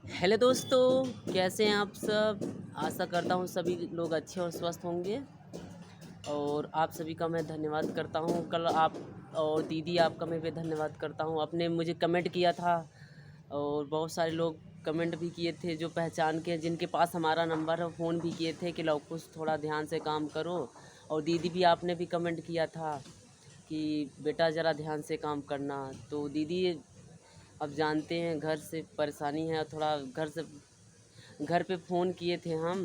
Hello दोस्तों, कैसे हैं आप सब। आशा करता हूँ सभी लोग अच्छे और स्वस्थ होंगे। और आप सभी का मैं धन्यवाद करता हूँ। कल आप और दीदी आपका मैं भी धन्यवाद करता हूँ। आपने मुझे कमेंट किया था और बहुत सारे लोग कमेंट भी किए थे जो पहचान के, जिनके पास हमारा नंबर है, फ़ोन भी किए थे कि लवकुश थोड़ा ध्यान से काम करो। और दीदी भी आपने भी कमेंट किया था कि बेटा ज़रा ध्यान से काम करना। तो दीदी, अब जानते हैं घर से परेशानी है, थोड़ा घर पे फ़ोन किए थे हम,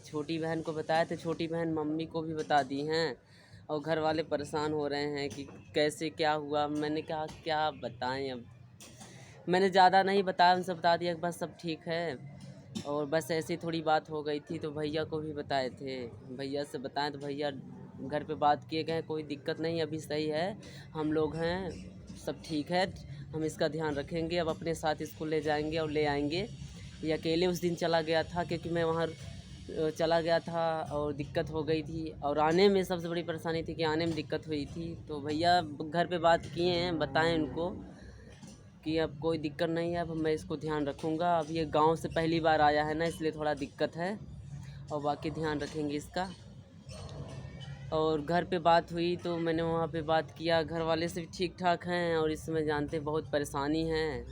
छोटी बहन को बताए थे, छोटी बहन मम्मी को भी बता दी हैं। और घर वाले परेशान हो रहे हैं कि कैसे क्या हुआ। मैंने कहा क्या बताएं अब। मैंने ज़्यादा नहीं बताया, उनसे बता दिया कि बस सब ठीक है। और बस ऐसी थोड़ी बात हो गई थी तो भैया को भी बताए थे। भैया से बताएं तो भैया घर पे बात किए गए, कोई दिक्कत नहीं, अभी सही है, हम लोग हैं, सब ठीक है, हम इसका ध्यान रखेंगे। अब अपने साथ स्कूल ले जाएंगे और ले आएंगे। ये अकेले उस दिन चला गया था क्योंकि मैं वहाँ चला गया था और दिक्कत हो गई थी। और आने में सबसे बड़ी परेशानी थी कि आने में दिक्कत हुई थी। तो भैया घर पे बात किए हैं, बताएं उनको कि अब कोई दिक्कत नहीं है, अब मैं इसको ध्यान रखूँगा। अब ये गांव से पहली बार आया है ना, इसलिए थोड़ा दिक्कत है, और बाकी ध्यान रखेंगे इसका। और घर पे बात हुई तो मैंने वहाँ पे बात किया, घर वाले से भी ठीक ठाक हैं। और इस समय जानते हैं बहुत परेशानी है,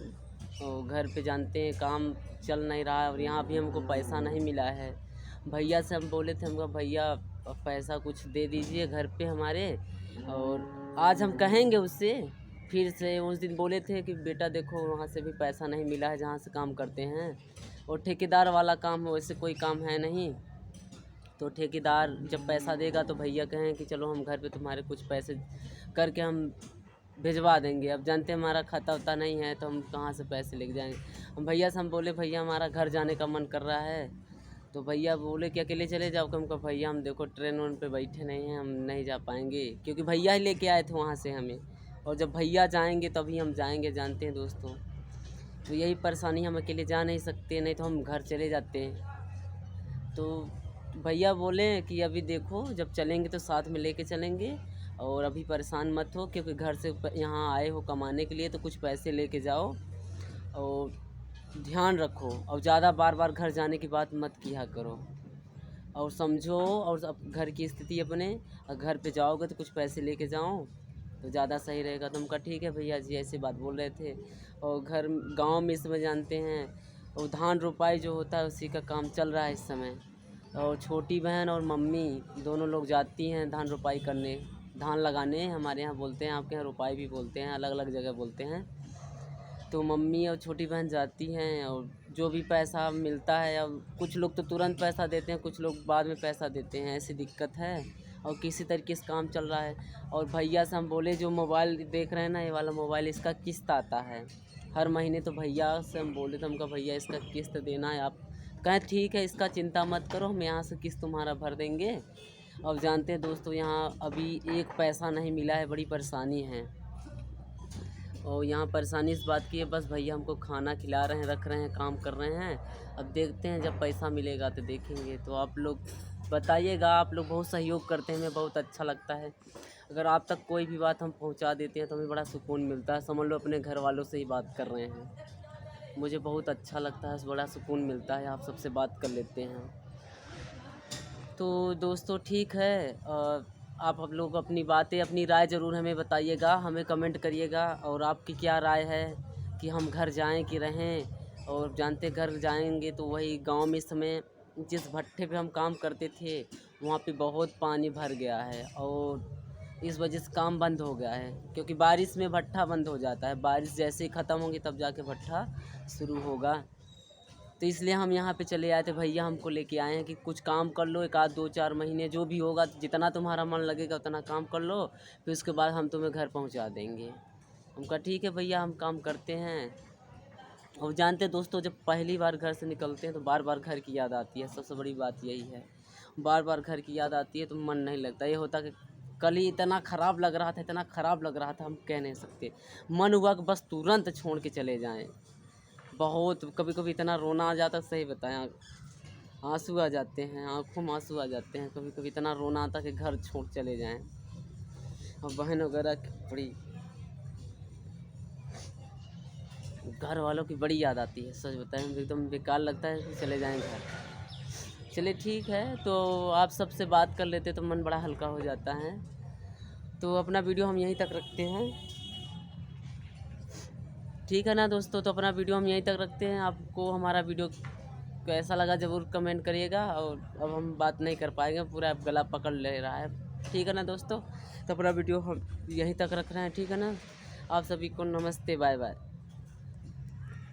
और घर पे जानते हैं काम चल नहीं रहा है, और यहाँ भी हमको पैसा नहीं मिला है। भैया से हम बोले थे, हमको भैया पैसा कुछ दे दीजिए घर पे हमारे। और आज हम कहेंगे उससे फिर से। उस दिन बोले थे कि बेटा देखो वहाँ से भी पैसा नहीं मिला है जहाँ से काम करते हैं, और ठेकेदार वाला काम है, वैसे कोई काम है नहीं। तो ठेकेदार जब पैसा देगा तो भैया कहें कि चलो हम घर पे तुम्हारे कुछ पैसे करके हम भिजवा देंगे। अब जानते हैं हमारा खाता उता नहीं है तो हम कहाँ से पैसे लेके जाएंगे। हम भैया से हम बोले भैया हमारा घर जाने का मन कर रहा है। तो भैया बोले कि अकेले चले जाओ। कि हमको भैया हम देखो ट्रेन वन पे बैठे नहीं हैं, हम नहीं जा पाएंगे, क्योंकि भैया ही लेके आए थे वहाँ से हमें। और जब भैया जाएंगे तभी हम जाएंगे, जानते हैं दोस्तों। तो यही परेशानी, हम अकेले जा नहीं सकते, नहीं तो हम घर चले जाते हैं। तो भैया बोले कि अभी देखो जब चलेंगे तो साथ में लेके चलेंगे, और अभी परेशान मत हो, क्योंकि घर से यहाँ आए हो कमाने के लिए तो कुछ पैसे लेके जाओ, और ध्यान रखो, और ज़्यादा बार बार घर जाने की बात मत किया करो, और समझो। और अब घर की स्थिति अपने, और घर पे जाओगे तो कुछ पैसे लेके जाओ तो ज़्यादा सही रहेगा। तो हम कहा ठीक है भैया जी, ऐसी बात बोल रहे थे। और घर गांव में इस समय जानते हैं, और धान रोपाई जो होता है उसी का काम चल रहा है इस समय। और छोटी बहन और मम्मी दोनों लोग जाती हैं धान रोपाई करने, धान लगाने, हमारे यहाँ बोलते हैं, आपके यहाँ रोपाई भी बोलते हैं, अलग अलग जगह बोलते हैं। तो मम्मी और छोटी बहन जाती हैं, और जो भी पैसा मिलता है, अब कुछ लोग तो तुरंत पैसा देते हैं, कुछ लोग बाद में पैसा देते हैं, ऐसी दिक्कत है। और किसी तरीके से काम चल रहा है। और भैया से हम बोले जो मोबाइल देख रहे हैं ना, ये वाला मोबाइल, इसका किस्त आता है हर महीने। तो भैया से हम बोले तो हमका भैया इसका किस्त देना है। आप कहें ठीक है, इसका चिंता मत करो, हम यहाँ से किस्त तुम्हारा भर देंगे। अब जानते हैं दोस्तों यहाँ अभी एक पैसा नहीं मिला है, बड़ी परेशानी है। और यहाँ परेशानी इस बात की है, बस भैया हमको खाना खिला रहे हैं, रख रहे हैं, काम कर रहे हैं। अब देखते हैं जब पैसा मिलेगा तो देखेंगे। तो आप लोग बताइएगा, आप लोग बहुत सहयोग करते हैं, हमें बहुत अच्छा लगता है। अगर आप तक कोई भी बात हम पहुँचा देते हैं तो हमें बड़ा सुकून मिलता है। समझ लो अपने घर वालों से ही बात कर रहे हैं, मुझे बहुत अच्छा लगता है, बड़ा सुकून मिलता है, आप सबसे बात कर लेते हैं। तो दोस्तों ठीक है, आप लोग अपनी बातें, अपनी राय ज़रूर हमें बताइएगा, हमें कमेंट करिएगा। और आपकी क्या राय है कि हम घर जाएं कि रहें। और जानते घर जाएंगे तो वही गांव में इस समय जिस भट्ठे पे हम काम करते थे वहाँ पे बहुत पानी भर गया है, और इस वजह से काम बंद हो गया है। क्योंकि बारिश में भट्ठा बंद हो जाता है, बारिश जैसे ही ख़त्म होगी तब जाके भट्ठा शुरू होगा। तो इसलिए हम यहाँ पे चले आए थे, भैया हमको लेके आए हैं कि कुछ काम कर लो, एक आध 2-4 महीने जो भी होगा, जितना तुम्हारा मन लगेगा उतना काम कर लो, फिर उसके बाद हम तुम्हें घर पहुँचा देंगे। हम कहा ठीक है भैया, हम काम करते हैं। और जानते हैं दोस्तों, जब पहली बार घर से निकलते हैं तो बार बार घर की याद आती है, सबसे बड़ी बात यही है। बार बार घर की याद आती है तो मन नहीं लगता। ये होता कि कल ही इतना ख़राब लग रहा था, इतना ख़राब लग रहा था, हम कह नहीं सकते। मन हुआ कि बस तुरंत छोड़ के चले जाएं। बहुत कभी कभी इतना रोना आ जाता, सही बताएं, आंसू आ जाते हैं, आंखों में आंसू आ जाते हैं। कभी कभी इतना रोना आता कि घर छोड़ चले जाएं। और बहन वगैरह की बड़ी घर वालों की बड़ी याद आती है, सच बताएं एकदम बेकार लगता है कि चले जाएं घर। चलिए ठीक है, तो आप सबसे बात कर लेते तो मन बड़ा हल्का हो जाता है। तो अपना वीडियो हम यहीं तक रखते हैं, ठीक है ना दोस्तों। तो अपना वीडियो हम यहीं तक रखते हैं। आपको हमारा वीडियो कैसा लगा ज़रूर कमेंट करिएगा। और अब हम बात नहीं कर पाएंगे, पूरा गला पकड़ ले रहा है, ठीक है ना दोस्तों। तो अपना वीडियो हम यहीं तक रख रहे हैं, ठीक है ना। आप सभी को नमस्ते, बाय बाय।